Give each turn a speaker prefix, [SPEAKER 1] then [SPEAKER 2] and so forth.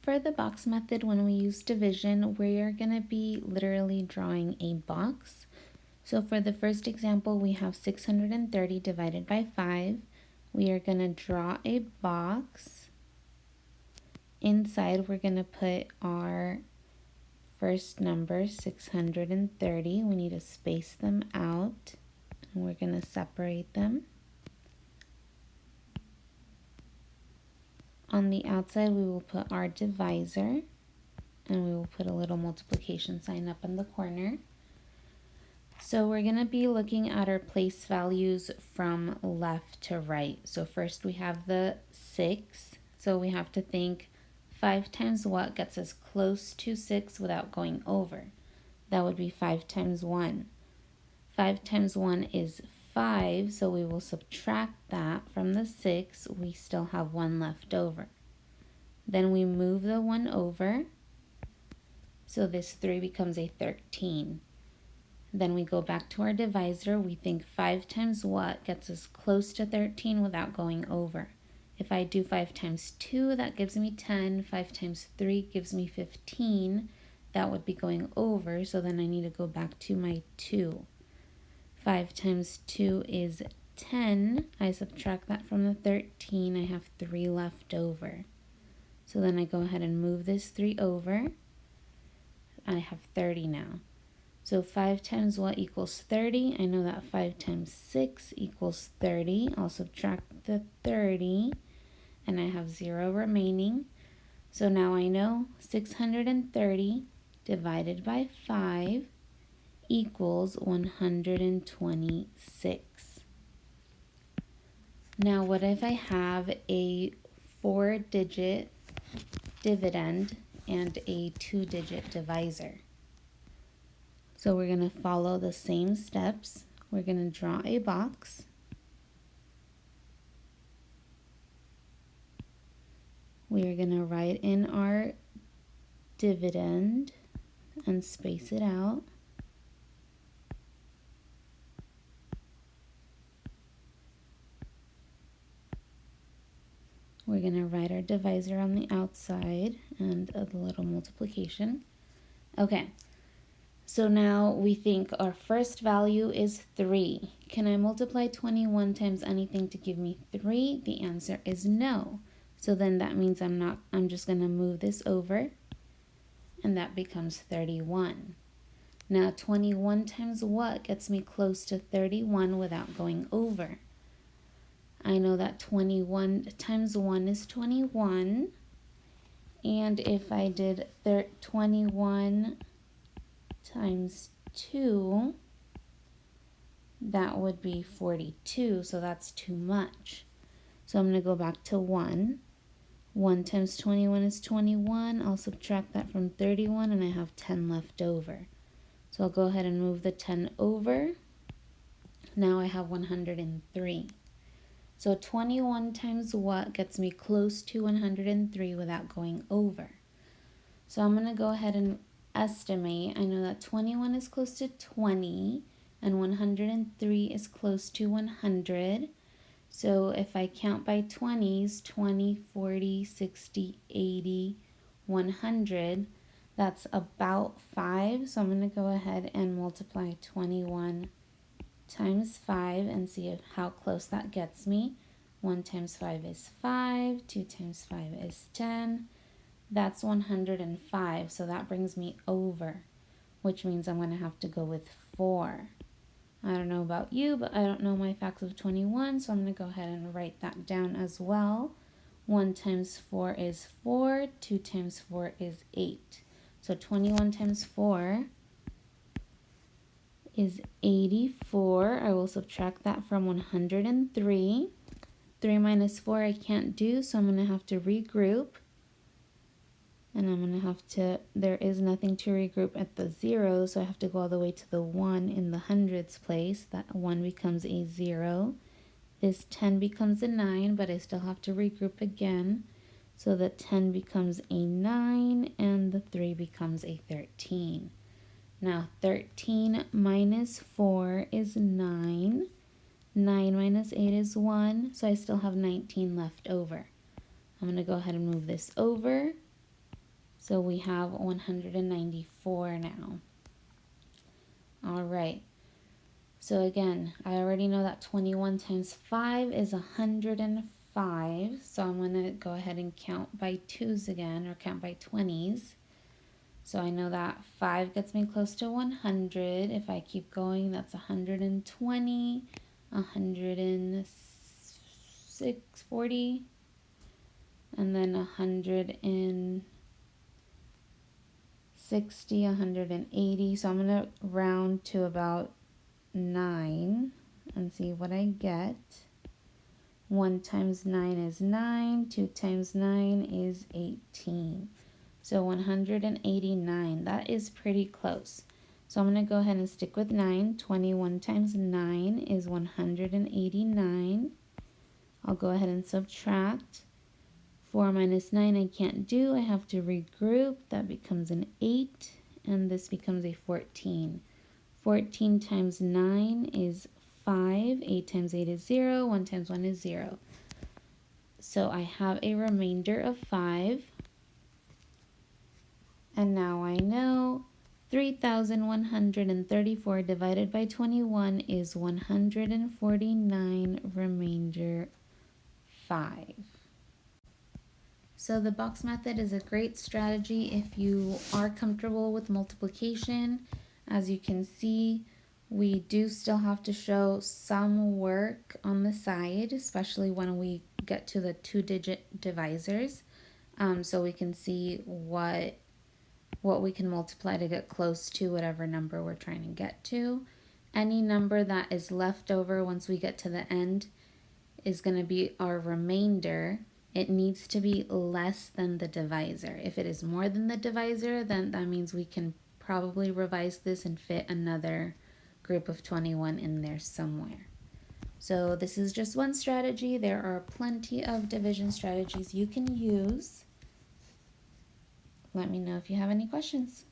[SPEAKER 1] For the box method, when we use division, we are going to be literally drawing a box. So for the first example, we have 630 divided by 5. We are going to draw a box. Inside, we're going to put our first number, 630. We need to space them out, and we're going to separate them. On the outside, we will put our divisor, and we will put a little multiplication sign up in the corner. So we're going to be looking at our place values from left to right. So first we have the 6. So we have to think 5 times what gets us close to 6 without going over. That would be 5 times 1. 5 times 1 is 5, so we will subtract that from the 6. We still have 1 left over. Then we move the 1 over, so this 3 becomes a 13. Then we go back to our divisor. We think 5 times what gets us close to 13 without going over. If I do 5 times 2, that gives me 10. 5 times 3 gives me 15. That would be going over, so then I need to go back to my 2. 5 times 2 is 10. I subtract that from the 13. I have 3 left over. So then I go ahead and move this 3 over. I have 30 now. So 5 times what equals 30? I know that 5 times 6 equals 30. I'll subtract the 30, and I have 0 remaining. So now I know 630 divided by 5 equals 126. Now what if I have a 4-digit dividend and a 2-digit divisor? So we're going to follow the same steps. We're going to draw a box. We are going to write in our dividend and space it out. We're going to write our divisor on the outside and a little multiplication. Okay, so now we think our first value is 3. Can I multiply 21 times anything to give me 3? The answer is no. So then that means I'm just going to move this over, and that becomes 31. Now 21 times what gets me close to 31 without going over? I know that 21 times 1 is 21, and if I did 21 times 2, that would be 42, so that's too much. So I'm going to go back to 1. 1 times 21 is 21. I'll subtract that from 31, and I have 10 left over. So I'll go ahead and move the 10 over. Now I have 103. So 21 times what gets me close to 103 without going over? So I'm going to go ahead and estimate. I know that 21 is close to 20, and 103 is close to 100. So if I count by 20s, 20, 40, 60, 80, 100, that's about 5. So I'm going to go ahead and multiply 21 times 5 and see how close that gets me. 1 times 5 is 5, 2 times 5 is 10. That's 105, so that brings me over, which means I'm going to have to go with 4. I don't know about you, but I don't know my facts of 21, so I'm going to go ahead and write that down as well. 1 times 4 is 4, 2 times 4 is 8. So 21 times 4 is 84. I will subtract that from 103. 3 minus 4 I can't do, so I'm going to have to regroup. And I'm going to have to, there is nothing to regroup at the 0, so I have to go all the way to the 1 in the hundreds place. That 1 becomes a 0. This 10 becomes a 9, but I still have to regroup again. So the 10 becomes a 9, and the 3 becomes a 13. Now 13 minus 4 is 9. 9 minus 8 is 1, so I still have 19 left over. I'm going to go ahead and move this over. So we have 194 now. All right. So again, I already know that 21 times 5 is 105. So I'm going to go ahead and count by 2's again, or count by 20's. So I know that 5 gets me close to 100. If I keep going, that's 120, 140, and then 160, 180. So I'm going to round to about 9 and see what I get. 1 times 9 is 9. 2 times 9 is 18. So 189. That is pretty close. So I'm going to go ahead and stick with 9. 21 times 9 is 189. I'll go ahead and subtract. 4 minus 9 I can't do. I have to regroup. That becomes an 8. And this becomes a 14. 14 times 9 is 5. 8 times 8 is 0. 1 times 1 is 0. So I have a remainder of 5. And now I know 3,134 divided by 21 is 149 remainder 5. So the box method is a great strategy if you are comfortable with multiplication. As you can see, we do still have to show some work on the side, especially when we get to the 2-digit divisors, so we can see what we can multiply to get close to whatever number we're trying to get to. Any number that is left over once we get to the end is going to be our remainder. It needs to be less than the divisor. If it is more than the divisor, then that means we can probably revise this and fit another group of 21 in there somewhere. So this is just one strategy. There are plenty of division strategies you can use. Let me know if you have any questions.